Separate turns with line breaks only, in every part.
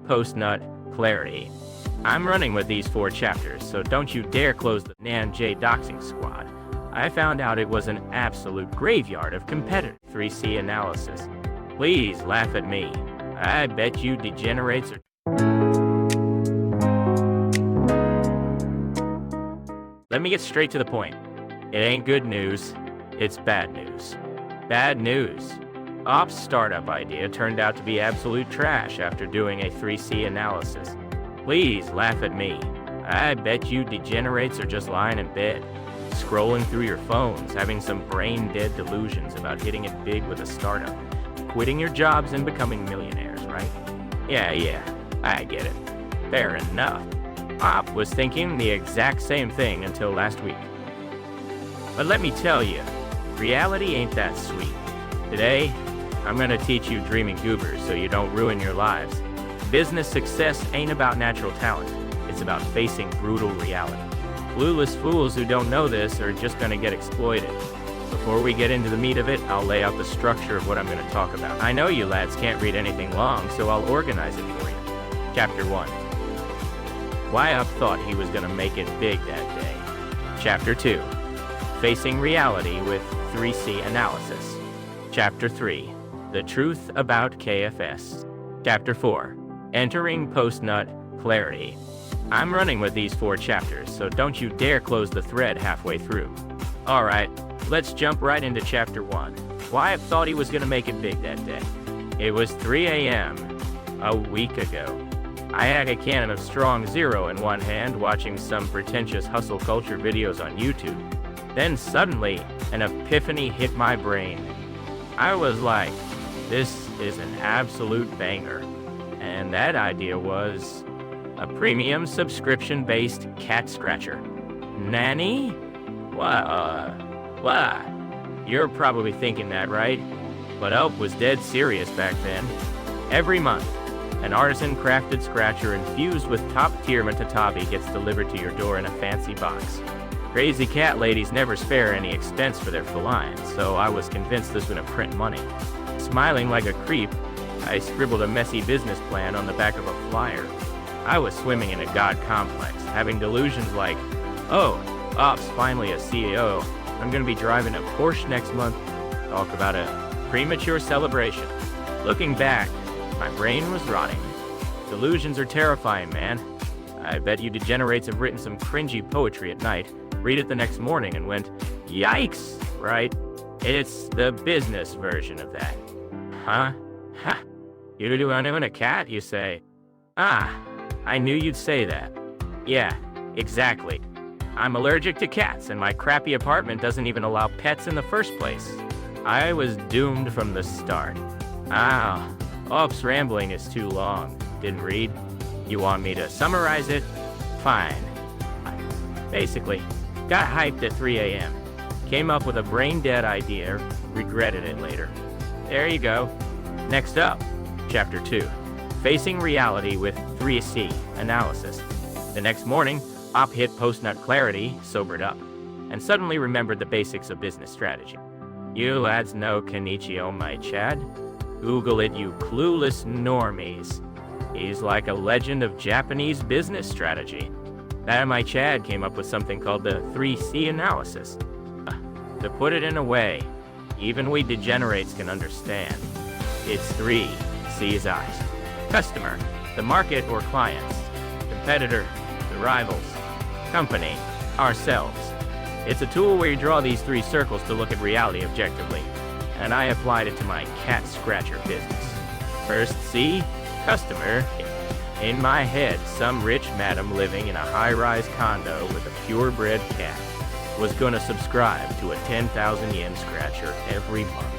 post-nut clarity. I'm running with these 4 chapters, so don't you dare close the Nan-J doxing squad. I found out it was an absolute graveyard of competitive 3C analysis. Please laugh at me. I bet you degenerates are... Let me get straight to the point. It ain't good news, it's bad news. Bad news. Ops startup idea turned out to be absolute trash after doing a 3C analysis. Please laugh at me. I bet you degenerates are just lying in bed, scrolling through your phones, having some brain-dead delusions about hitting it big with a startup, quitting your jobs and becoming millionaires, right? Yeah, I get it. Fair enough. Op was thinking the exact same thing until last week. But let me tell you, reality ain't that sweet. Today, I'm gonna teach you dreaming goobers so you don't ruin your lives. Business success ain't about natural talent. It's about facing brutal reality. Clueless fools who don't know this are just gonna get exploited. Before we get into the meat of it, I'll lay out the structure of what I'm gonna talk about. I know you lads can't read anything long, so I'll organize it for you. Chapter 1. Why Up thought he was gonna make it big that day. Chapter 2. Facing reality with 3C analysis. Chapter 3. The truth about KFS. Chapter 4. Entering post-nut clarity. I'm running with these 4 chapters, so don't you dare close the thread halfway through. Alright, let's jump right into Chapter 1. Wyatt thought he was gonna make it big that day. It was 3 a.m. a week ago. I had a can of Strong Zero in one hand, watching some pretentious hustle culture videos on YouTube. Then suddenly, an epiphany hit my brain. I was like, this is an absolute banger. And that idea was a premium subscription-based cat scratcher. Nanny? What? You're probably thinking that, right? But Elp was dead serious back then. Every month, an artisan-crafted scratcher infused with top-tier Matatabi gets delivered to your door in a fancy box. Crazy cat ladies never spare any expense for their felines, so I was convinced this would print money. Smiling like a creep, I scribbled a messy business plan on the back of a flyer. I was swimming in a god complex, having delusions like, oh, Ops finally a CEO, I'm gonna be driving a Porsche next month. Talk about a premature celebration. Looking back, my brain was rotting. Delusions are terrifying, man. I bet you degenerates have written some cringy poetry at night, read it the next morning and went, yikes, right? It's the business version of that. Huh? Ha! You do own a cat, you say? Ah, I knew you'd say that. Yeah, exactly. I'm allergic to cats, and my crappy apartment doesn't even allow pets in the first place. I was doomed from the start. Ops rambling is too long. Didn't read? You want me to summarize it? Fine. Basically, got hyped at 3 a.m. Came up with a brain-dead idea, regretted it later. There you go. Next up, Chapter 2. Facing reality with 3C analysis. The next morning, Op hit post-nut clarity, sobered up, and suddenly remembered the basics of business strategy. You lads know Kenichi Ohmae, Chad? Google it, you clueless normies. He's like a legend of Japanese business strategy. That my Chad came up with something called the 3C analysis. To put it in a way, even we degenerates can understand. It's 3 C's eyes. Customer, the market or clients. Competitor, the rivals. Company, ourselves. It's a tool where you draw these 3 circles to look at reality objectively. And I applied it to my cat scratcher business. First C, customer. In my head, some rich madam living in a high-rise condo with a purebred cat was gonna subscribe to a 10,000 yen scratcher every month.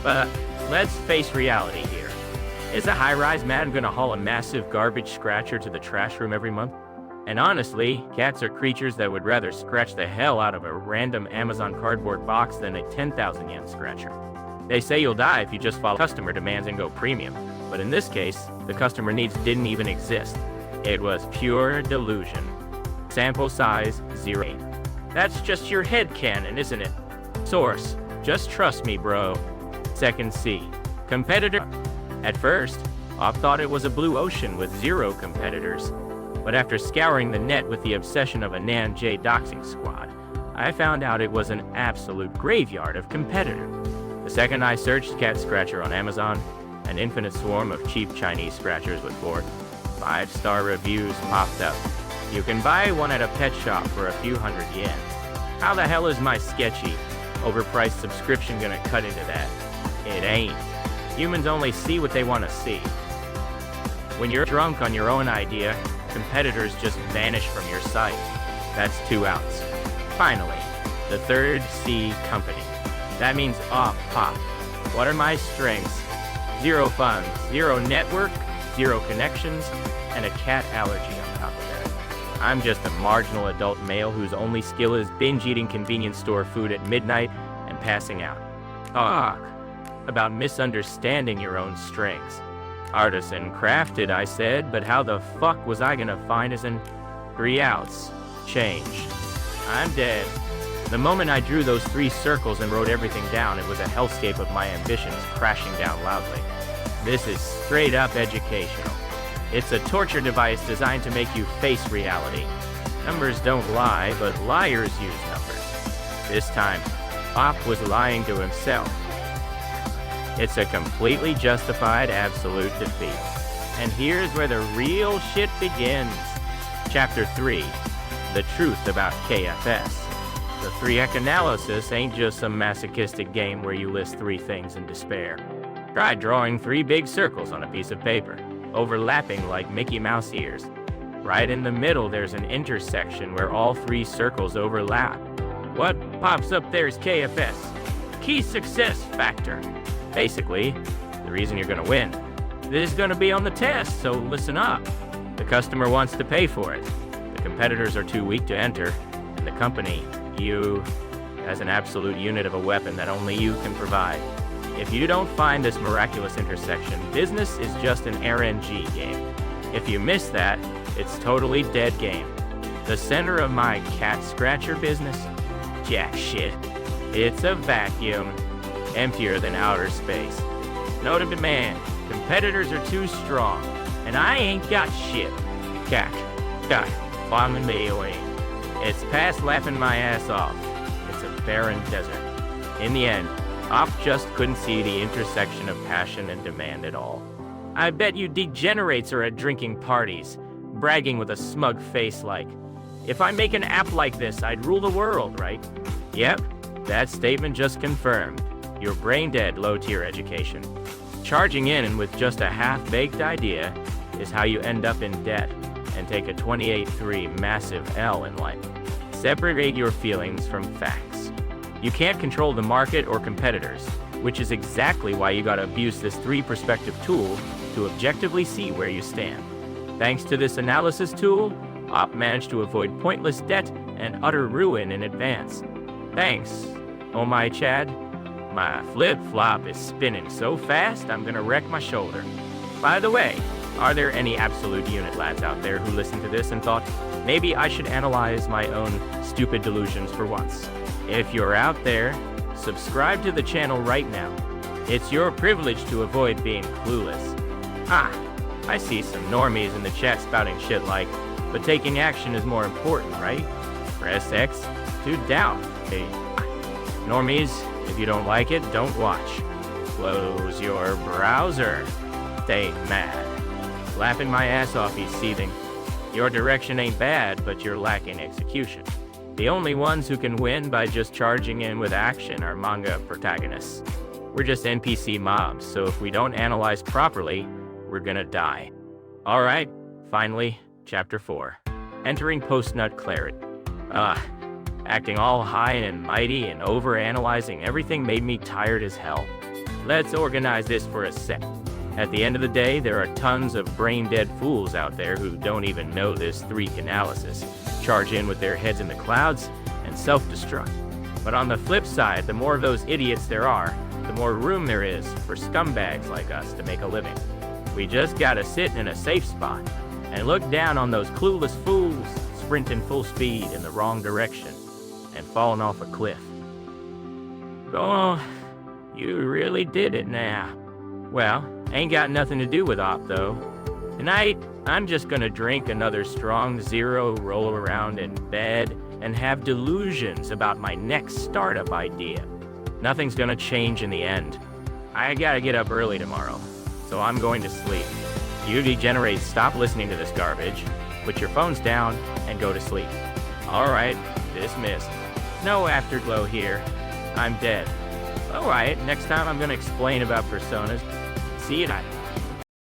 But let's face reality here. Is a high-rise madam gonna haul a massive garbage scratcher to the trash room every month? And honestly, cats are creatures that would rather scratch the hell out of a random Amazon cardboard box than a 10,000 yen scratcher. They say you'll die if you just follow customer demands and go premium. But in this case, the customer needs didn't even exist. It was pure delusion. Sample size 0. That's just your headcanon, isn't it? Source, just trust me, bro. Second C, competitor. At first, I thought it was a blue ocean with zero competitors. But after scouring the net with the obsession of a Nan J doxing squad, I found out it was an absolute graveyard of competitors. The second I searched cat scratcher on Amazon, an infinite swarm of cheap Chinese scratchers with 4 5-star reviews popped up. You can buy one at a pet shop for a few hundred yen. How the hell is my sketchy, overpriced subscription gonna cut into that? It ain't. Humans only see what they want to see. When you're drunk on your own idea, competitors just vanish from your sight. That's 2 outs. Finally, the third C company. That means pop. What are my strengths? 0 funds, 0 network, 0 connections, and a cat allergy on top of that. I'm just a marginal adult male whose only skill is binge-eating convenience store food at midnight and passing out. Talk about misunderstanding your own strengths. Artisan crafted, I said, but how the fuck was I gonna find us in 3 outs? Change. I'm dead. The moment I drew those 3 circles and wrote everything down, it was a hellscape of my ambitions crashing down loudly. This is straight up educational. It's a torture device designed to make you face reality. Numbers don't lie, but liars use numbers. This time, Op was lying to himself. It's a completely justified absolute defeat. And here's where the real shit begins. Chapter 3, The Truth About KFS. The 3-act analysis ain't just some masochistic game where you list 3 things in despair. Try drawing 3 big circles on a piece of paper, overlapping like Mickey Mouse ears. Right in the middle there's an intersection where all 3 circles overlap. What pops up there is KFS, Key Success Factor. Basically, the reason you're gonna win. This is gonna be on the test, so listen up. The customer wants to pay for it. The competitors are too weak to enter, and the company, you, has an absolute unit of a weapon that only you can provide. If you don't find this miraculous intersection, business is just an RNG game. If you miss that, it's totally dead game. The center of my cat scratcher business? Jack shit. It's a vacuum. Emptier than outer space. No demand. Competitors are too strong. And I ain't got shit. Cack. Bombing me away. It's past laughing my ass off. It's a barren desert. In the end, Op just couldn't see the intersection of passion and demand at all. I bet you degenerates are at drinking parties, bragging with a smug face like, if I make an app like this, I'd rule the world, right? Yep, that statement just confirmed. You're brain-dead low-tier education. Charging in with just a half-baked idea is how you end up in debt and take a 28-3 massive L in life. Separate your feelings from facts. You can't control the market or competitors, which is exactly why you gotta abuse this 3-perspective tool to objectively see where you stand. Thanks to this analysis tool, Op managed to avoid pointless debt and utter ruin in advance. Thanks, Ohmae Chad. My flip-flop is spinning so fast, I'm gonna wreck my shoulder. By the way, are there any absolute unit lads out there who listened to this and thought, maybe I should analyze my own stupid delusions for once? If you're out there, subscribe to the channel right now. It's your privilege to avoid being clueless. I see some normies in the chat spouting shit like, but taking action is more important, right? Press X to doubt. Hey, normies, if you don't like it, don't watch. Close your browser. Stay mad. Laughing my ass off, he's seething. Your direction ain't bad, but you're lacking execution. The only ones who can win by just charging in with action are manga protagonists. We're just NPC mobs, so if we don't analyze properly, we're gonna die. Alright, finally, Chapter 4. Entering post-nut clarity. Acting all high and mighty and over-analyzing everything made me tired as hell. Let's organize this for a sec. At the end of the day, there are tons of brain-dead fools out there who don't even know this 3-act analysis, charge in with their heads in the clouds, and self-destruct. But on the flip side, the more of those idiots there are, the more room there is for scumbags like us to make a living. We just gotta sit in a safe spot and look down on those clueless fools sprinting full speed in the wrong direction and falling off a cliff. Oh, you really did it now. Well, ain't got nothing to do with op though. Tonight, I'm just gonna drink another strong zero, roll around in bed, and have delusions about my next startup idea. Nothing's gonna change in the end. I gotta get up early tomorrow, so I'm going to sleep. You degenerates, stop listening to this garbage, put your phones down, and go to sleep. Alright, dismissed. No afterglow here. I'm dead. Alright, next time I'm gonna explain about personas. See you night.